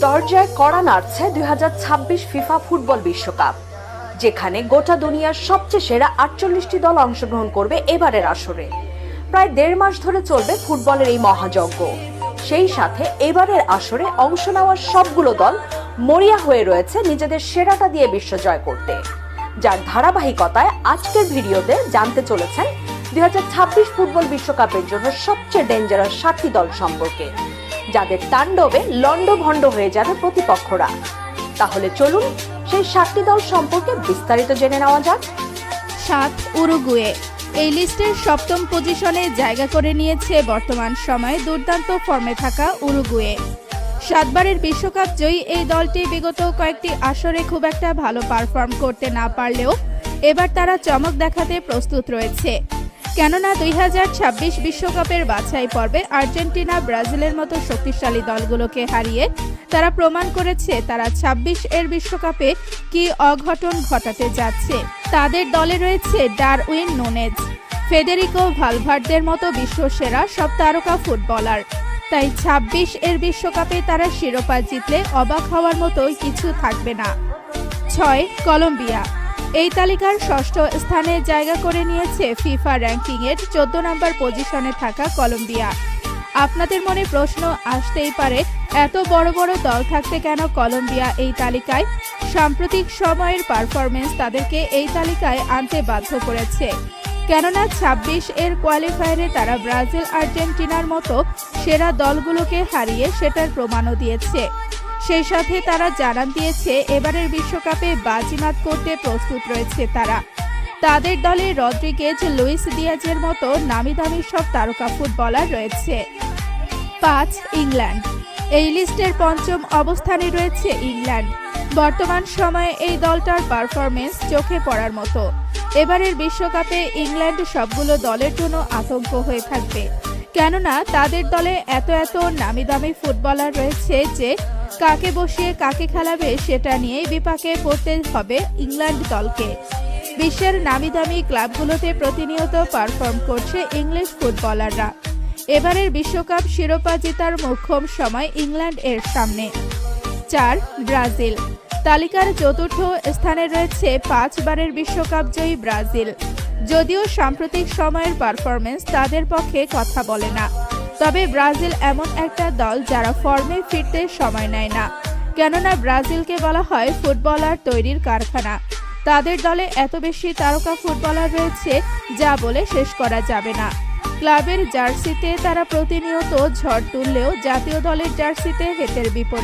দরজায় কড়া নাড়ছে 2026 FIFA football বিশ্বকাপ, যেখানে গোটা দুনিয়ার সবচেয়ে সেরা 48টি দল অংশগ্রহণ করবে এবারের আসরে। প্রায় 1.5 মাস ধরে চলবে ফুটবলের এই মহাযজ্ঞ। সেই সাথে এবারের আসরে অংশ নেওয়ার সবগুলো দল মরিয়া হয়ে রয়েছে নিজেদের সেরাটা দিয়ে বিশ্ব জয় করতে, যার ধারাবাহিকতায় আজকের ভিডিওতে জানতে চলেছেন 2026 ফুটবল বিশ্বকাপের জন্য সবচেয়ে ডেঞ্জারাস 7টি দল সম্পর্কে, যাদের তাণ্ডবে লন্ডভন্ড হয়ে যাবে প্রতিপক্ষরা। তাহলে চলুন সেই 7টি দল সম্পর্কে বিস্তারিত জেনে নেওয়া যাক। 7 উরুগুয়ে এই লিস্টের 7ম পজিশনে জায়গা করে নিয়েছে বর্তমান সময়ে দুর্দান্ত ফর্মে থাকা উরুগুয়ে। 7 বারের বিশ্বকাপ জয়ী এই দলটি বিগত কয়েকটি আসরে খুব একটা ভালো পারফর্ম করতে না পারলেও এবার তারা চমক দেখাতে প্রস্তুত রয়েছে। কেননা 2026 বিশ্বকাপের বাছাই পর্বে আর্জেন্টিনা, ব্রাজিলের মতো শক্তিশালী দলগুলোকে হারিয়ে তারা প্রমাণ করেছে তারা 26 এর বিশ্বকাপে কি অঘটন ঘটাতে যাচ্ছে। তাদের দলে রয়েছে ডারউইন নুনেজ, ফেদেরিকো ভালভার্দের মতো বিশ্বসেরা সব তারকা ফুটবলার। তাই 26 এর বিশ্বকাপে তারা শিরোপা জিতলে অবাক হওয়ার মতো কিছু থাকবে না। 6 কলম্বিয়া এই তালিকার 6ষ্ঠ স্থানে জায়গা করে নিয়েছে ফিফা র্যাঙ্কিংয়ের 14 নম্বর পজিশনে থাকা কলম্বিয়া। আপনাদের মনে প্রশ্ন আসতেই পারে, এত বড় বড় দল থাকতে কেন কলম্বিয়া এই তালিকায়? সাম্প্রতিক সময়ের পারফরমেন্স তাদেরকে এই তালিকায় আনতে বাধ্য করেছে। কেননা 26 এর কোয়ালিফায়ারে তারা ব্রাজিল, আর্জেন্টিনার মতো সেরা দলগুলোকে হারিয়ে সেটার প্রমাণও দিয়েছে। সেই সাথে তারা জানান দিয়েছে এবারের বিশ্বকাপে বাজিমাত করতে প্রস্তুত রয়েছে তারা। তাদের দলে রদ্রিগেজ, লুইস দিয়াজের মতো নামি দামি সব তারকা ফুটবলার রয়েছে। 5 ইংল্যান্ড এই লিস্টের 5ম অবস্থানে রয়েছে ইংল্যান্ড। বর্তমান সময়ে এই দলটার পারফরমেন্স চোখে পড়ার মতো। এবারের বিশ্বকাপে ইংল্যান্ড সবগুলো দলের জন্য আতঙ্ক হয়ে থাকবে, কেননা তাদের দলে এত নামি দামি ফুটবলার রয়েছে যে কাকে বসিয়ে কাকে খেলাবে সেটা নিয়েই বিপাকে পড়তে হবে ইংল্যান্ড দলকে। বিশ্বের নামি দামি ক্লাবগুলোতে প্রতিনিয়ত পারফর্ম করছে ইংলিশ ফুটবলাররা। এবারের বিশ্বকাপ শিরোপা জেতার মোক্ষম সময় ইংল্যান্ড এর সামনে। 4 ব্রাজিল তালিকার 4র্থ স্থানে রয়েছে 5 বারের বিশ্বকাপ জয়ী ব্রাজিল। যদিও সাম্প্রতিক সময়ের পারফরমেন্স তাদের পক্ষে কথা বলে না, তবে ব্রাজিল এমন একটা দল যারা ফর্মে ফিরতে সময় নেয় না। কেননা ব্রাজিলকে বলা হয় ফুটবলার তৈরির কারখানা। তাদের দলে এত বেশি তারকা ফুটবলার রয়েছে যা বলে শেষ করা যাবে না। ক্লাবের জার্সিতে তারা প্রতিনিয়ত ঝড় তুললেও জাতীয় দলের জার্সিতে হেতের বিপরীত।